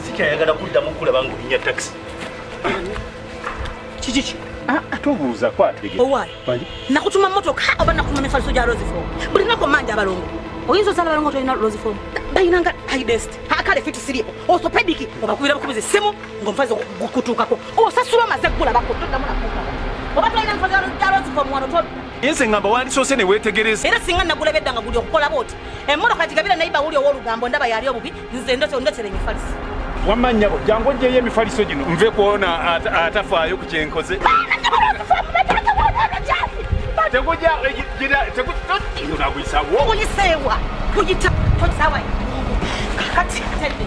Sikayagala kuddamu kulaba ng'olinya taxi. Kiki? Tobuuza kwatege. Owaayi. Nakutuma mmotoka oba nakutuma mifaliso gya Roseform. Buli lunaku manja abalongo. Oyinza osala balongo tolina Roseform. Bayinanga hidest. Akale fiti siripo. Orthopedic obakubira bukubiza essimu ng'omufazi gukutuukako. Osasula omaze ggula bakutuddamu nakuuka. Oba tolina mifaliso gya Roseform wano toli. Yense ngamba wandisoose ne weetegereza. Era singa nagulabedda nga guli okukola booti. Emmotoka gigabira naye bawuli ow'olugambo ndaba yali obubi nze ndotere emifaliso. Wamanya bo jangu njeyo emifaliso gino nve kuona atafaayo ku kyenkoze. Tekuja gira tekutoti unagwisa wo. Kuyisewa kuyita tosawa. Kati tende.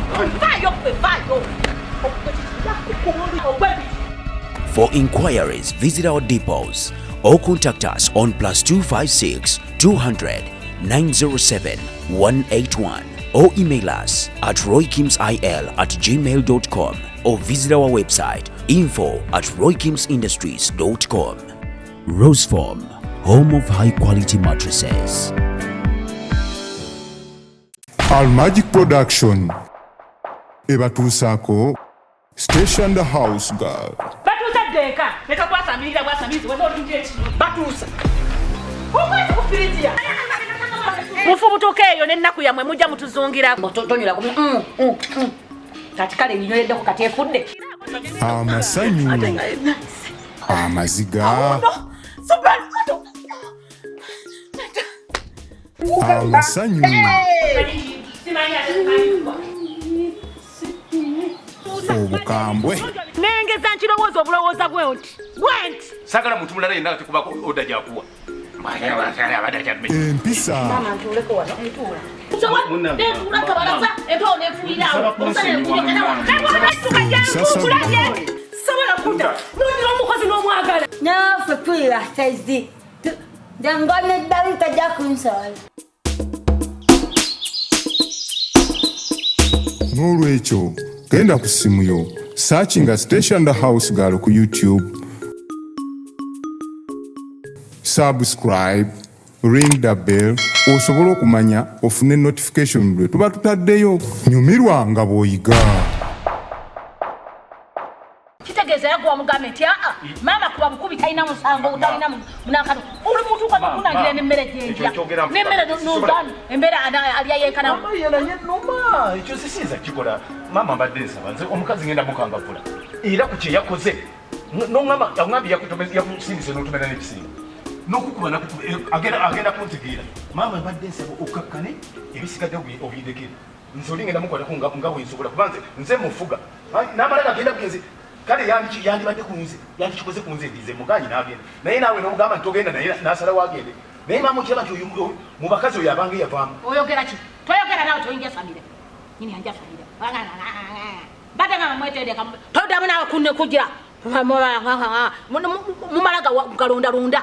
Vayo. For inquiries, visit our depots or contact us on +256 200 907 181 or email us at roykimsil@gmail.com or visit our website info@roykimsindustries.com. Roseform, home of high quality mattresses. Al Magic Production ebatuusako Station the House Girl. Batuusa deka leka kwasamira wano olunje batuusa okufiritia mufubutukeeyo n'ennaku yammwe mujja mutuzungira tonyula kati kale nyinyoleddeko kati efudde Amasanyu amaziga amasanyu obukambwe nengeza nkirowooza obulowooza bwenti sagala muntu mulala yenna tekubako oda gyakuwa empisa naafe twira saizi jangone dali tajja kunsala n'olwekyo genda ku ssimu yo searchinga Station the House Girl ku YouTube, subscribe, ring the bell osobola okumanya ofune notification lwe tuba tutaddeyo. Nyumirwa nga bw'oyiga. kitegeeza yaguwa mugambe nti maama kuba bukubi talina musango utalina munakano oli muntu ukakunangira n'emmere gyenja n'emmere n'ogaana embeera alya yenkana noma ekyo sisiiza kikola maama mbadde nsaba nze omukazi ngenda mukangavula era ku kye yakoze n'oŋŋamba yaŋŋambye yakusindise n'otumera n'ekisinga n'okukuba agenda kuntegeera maama mbadde nsaba okakkane ebisigadde obindekere nze oli ngenda mukwatako nga bwensobola kuba nze mufuga n'amala gagenda bwenze kale yandibadde kunze yandikikoze kunze ndize muganyi n'agenda naye naawe n'omugamba nti togenda naye n'asalawo agende naye maama okiraba nti mu bakazi oyo abanga yavaamu oyogera ki toyogera nawe toyinja famire nyini yanja famire badde nga mwetendeka toddamu nawe kugira mumalaga galondalonda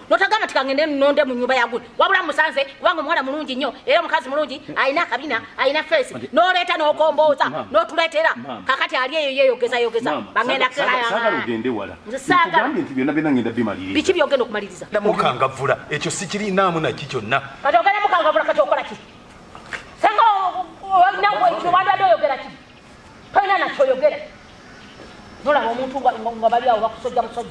notagamba tikangende nonde mu nyumba yagu wabula musanze kubanga omwana mulungi nnyo era omukazi mulungi alina akabina alina fesi noleeta n'okombooza n'otuleetera kakati ali eyo yeyogeza bagenda biki byogenda okumaliriza mukangavula ekyo sikirinaamu naki kyonna kati ogenda mukangavula kati okola ki senga olinaekyo wandadde oyogera ki tolina nakyoyogera nolaba omuntu nga bali awo bakusojja musojja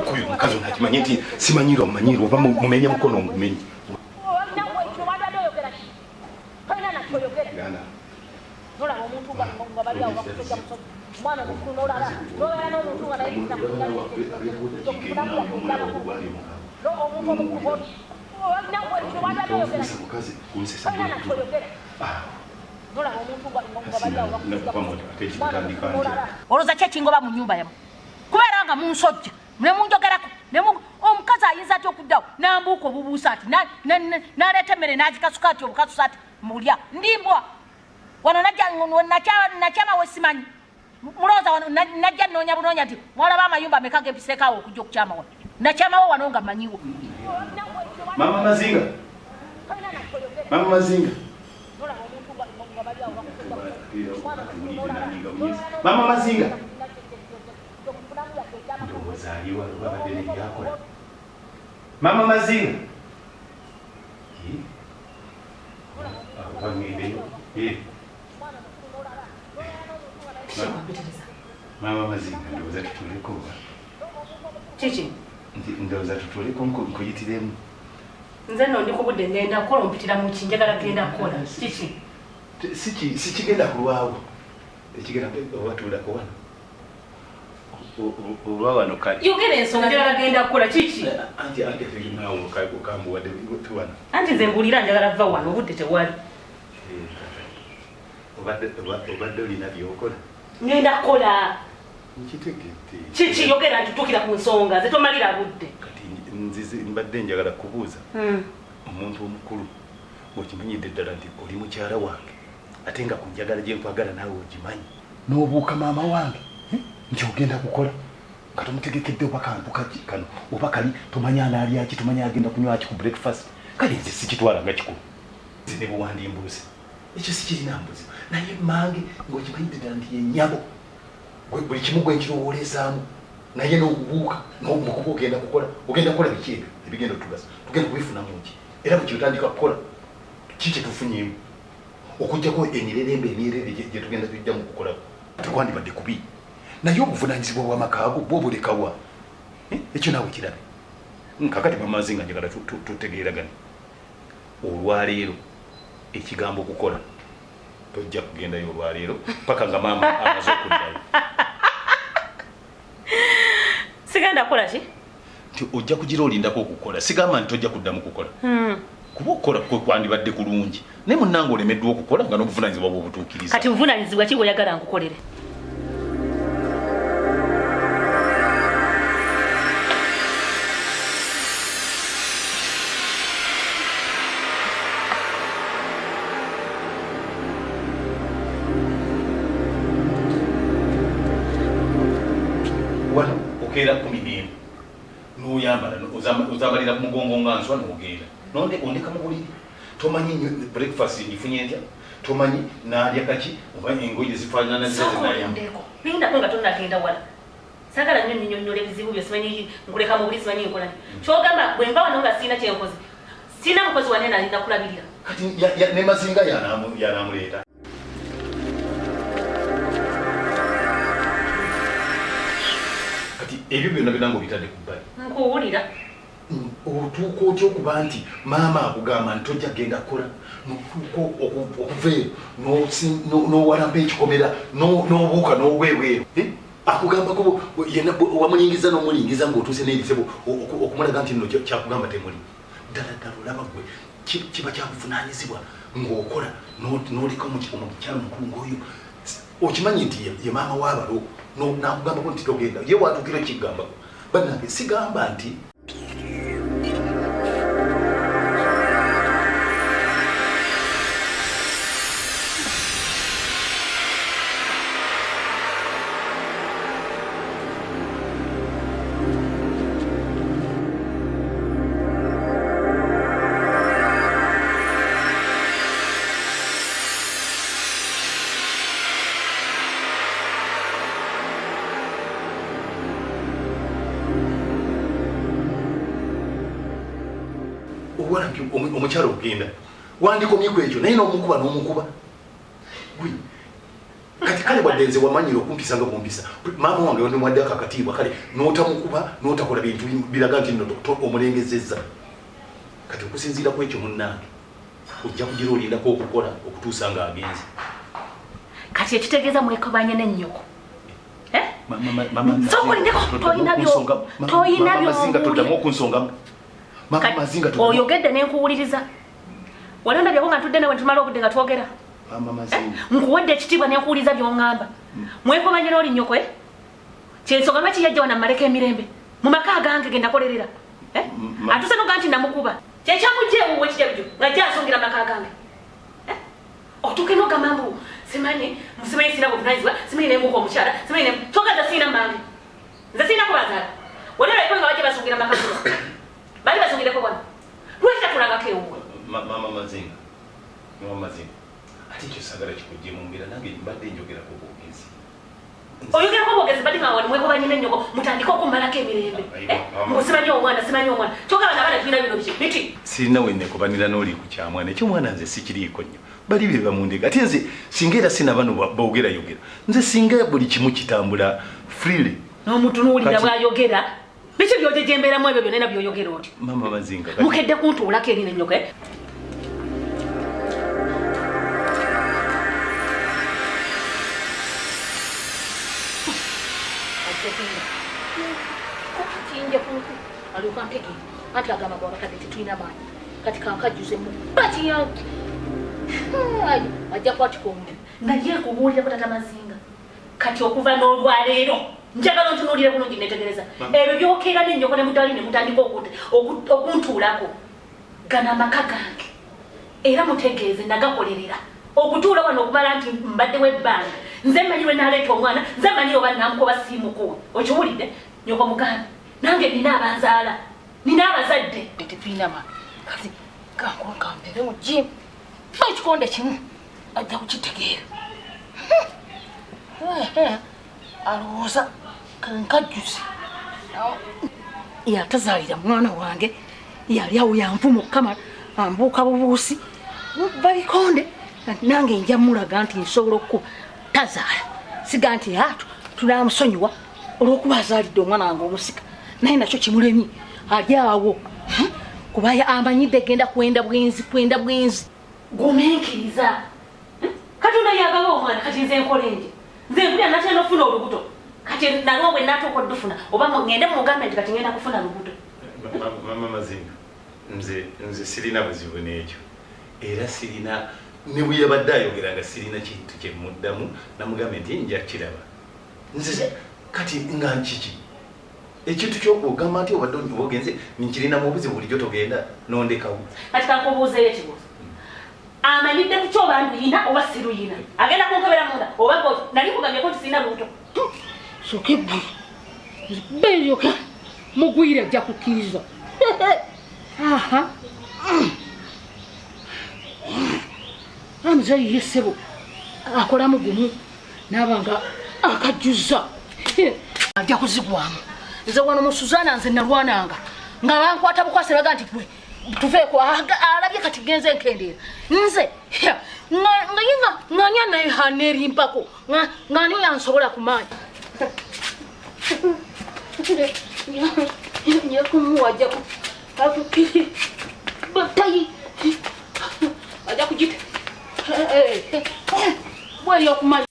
kuyo omukazi onakimanye nti simanyirwa mumanyirwa oba mumenye mukono ngumenye nolaba omuntu nga bali awo bakusojja musojja omwana mukulu nolaba nobeera n'omuntu nga naye olowooza ki ekingoba mu nnyumba yamu kubeera nga munsojja nemunjogerako omukazi ayinza ati okuddawo nambuuka obubuusa ati naleeta emmere n'agikasuka ati obukasusa ati mulya ndimbwa wano nakyama we simanyi mulowooza wano najja nnoonya nti mwalaba amayumba meka gempiseekaawo okujja okukyama wano nakyamawo wano nga mmanyiwo Mama Mazinga Mama Mazinga Mama Mazinga Mama Mazinga ndoza tutuleko. Chichi. Ndoza tutuleko nkuyitiremu. Nze no ndikubudde ngenda kukola ompitira mu kinjagala genda kukola. Chichi. Sikigenda kulwawo. Ekigenda obatulako wano. Olwawano kati. Yogera ensonga njagala genda kukola Chichi. Anti firimawo okambuwadde tuwana. Anti nze mbulira njagala va wano obudde tewali. Obadde olina byokola. Ngenda kukola. Nkitegedde. Chichi yogera ntutukira ku nsonga ze tomalira budde. Kati nzize mbadde njagala kubuuza. Omuntu omukulu okimanyidde ddala nti oli mukyala wange ate nga ku njagala gye nkwagala naawe ogimanyi. N'obuuka maama wange nti ogenda kukola nga tomutegekedde oba kantu kano oba kali tomanya anaalya ki tomanya agenda kunywa ki ku breakfast. Kale nze sikitwala nga kikulu. Nze ne buwandi mbuuzi ekyo sikirina mbuzi naye mange ng'okimanyidde ddala nti yennyabo buli kimu gwe nkirowoolezaamu naye n'obubuuka n'omukuba ogenda kukola biki ebyo ebigenda otugasa tugenda kubifunamu ki era bwe kyotandika kukola ki kye tufunyeemu okuggyako emirerembe emyerere gye tugenda tujjamu kukolako tekwandibadde kubi naye obuvunaanyizibwa bw'amakaago bw'obulekawa ekyo naawe kirabe kakati Mamazinga njagala tutegeeragane olwaleero ekigambo okukola tojja kugendayo olwaleero paka nga maama amaze okulirayo. Sigenda kukola ki? Nti ojja kugira olindako okukola sigamba nti tojja kuddamu kukola. Kuba okukola kwandibadde kulungi naye munnange olemeddwa okukola nga n'obuvunaanyizibwa bw'obutuukiriza. Kati buvunaanyizibwa ki bw'oyagala nkukolere? Okeera 10 n'oyambala ozamalira ku mugongo nga nswa n'ogenda ondeka mu buliri tomanyi breakfast ngifunye ntya tomanyi naalya kaki oba engoye zifaanana zinayambeko lindako nga tonnagenda wala sagala nnyo nnyonnyola ebizibu byo simanyi nkuleka mu buli simanyi nkolani kyogamba bwe nva wano nga sirina kyenkoze sirina mukozi wane nalinda kulabirira kati ne Mazinga yanaamuleeta. Ebyo byonna binange obitadde ku bbali. Nkuwulira. Otuuka otya okuba nti maama akugamba nti tojja genda kukola n'otuuka okuva eyo n'owalampa ekikomera n'obuuka n'obwebweru akugambako yenna wamulingiza n'omulingiza ng'otuuse n'ebisebo okumulaga nti nno kyakugamba temuli ddala ddala olaba gwe kiba kyakuvunaanyizibwa ng'okola n'oleka omukyala mukulu ng'oyo okimanyi nti ye maama w'abalo n'akugambako nti togenda ye watuukira kigambako bannange sigamba nti omukyala ogenda wandikomyeko ekyo naye n'omukuba kati kale wadde nze wamanyira okumpisa nga bwompisa maama wange wandimwadde akakatiibwa kale n'otamukuba n'otakola bintu biraga nti omulengezezza kati okusinziira ku ekyo munnange ojja kugira olindako okukola okutuusa ng'agenze kati ekitegeeza mwekobanye n'ennyoko toddamu okunsongamu oyogedde nenkuwuliriza wali ondabyako nga ntudde nawe tumala obudde nga twogera nkuwadde ekitiibwa nenkuwuliriza by'oŋŋamba mwekobanye n'oli nnyoko kyensonga lwaki yajja wana mmaleko emirembe mu maka gange ge nakolerera atuse noga nti namukuba kyekyamugjeewo wekijabjo ng'ajja asongira amaka gange otuuke n'ogamba mbu simanyi sina buvunaanyizibwa simanyi nemuka omukyala simanyi kyogaza siina mmange nze siina kubazaala wali olabiko nga bajja basongira amaka gange bali basongireko wano lwaki tatulangako ewuwe Mama Mazinga ate ekyo sagala kikujje mu mbeera nange mbadde njogerako bwogezi oyogerako bwogezi badde nga wano mwekobanye n'ennyoko mutandike okummalako emirembe simanyi omwana kyogaba nabaana tulina bino biki biti sirina wennekobanira n'oli ku kyamwana ekyomwana nze sikiriiko nnyo bali be bamundega ate nze singa era sina bano bogerayogera nze singa buli kimu kitambula freely. N'omutunuulira bw'ayogera biki by'ojejemberamu ebyo byonna by'oyogera oti Mama Mazinga mukedde kuntuulako eri n'ennyoka kinja kuntu alyoka ntege anti agamba gwe abakadde tetulina maanyi kati kankajjuzemu batiya ajja kwatikombe nga ye kubuulirako tata Mazinga kati okuva n'olwaleero njagala ontunuulire bulungi netegereza ebyo byokeera n'ennyoko ne mutali ne mutandika okuntuulako gana amaka gange era mutegeeze nagakolerera okutuula wano okumala nti mbaddewo ebbanga nze mmanyirwe naleeta omwana nze mmanyi oba namukoba siimukuwa okiwulidde nyoko mugambe nange nina abanzaala nina abazadde tetuyinama kati kankambere mu jimu ekikonde kimu ajja kukitegeera alowooza kankajjuze yatazaalira mwana wange yali awo yanvuma okukama ambuuka bubuusi balikonde nange nja mulaga nti nsobola okukuba tazaala siga nti tunamusonyiwa olw'okuba azaalidde omwana wange omusika naye nakyo kimulemye ali awo kuba amanyidde genda kwenda bwenzi gumenkiriza katonda yagaba omwana kati nze nkolenje nze mpulya natenda okufuna olubuto kati nalwo bwe natuuka oddufuna oba ngende mugambe nti kati ngenda kufuna lubuto. Mama Mazinga nze sirina buzibu n'ekyo era sirina ne bwe yabadde ayogera nga sirina kintu kye muddamu namugambe nti nja kiraba nze kati nga nkiki ekintu ky'okugamba nti obadde ogenze nkirina mu buzibu bulijjo togenda nondekawo kati kankubuuzeeyo ekibuuzo amanyidde ku kyoba nduyina oba siruyina agenda kunkebera munda oba nali kugambyeko nti sirina lubuto soke gwe beyoka mugwire ajja kukkiriza amuzeeyi yesebo akolamu gumu nabanga akajjuza ajja kuzigwamu nze wano mu Suzana nze nalwananga nga bankwata bukwasi baga nti gwe tuveeko alabye kati genze enkendeera nze nganya naye hanerimpako ngani yansobola kumaanyi nyekumuwajja akukiri batayi ajja kujita bweyo okumanyi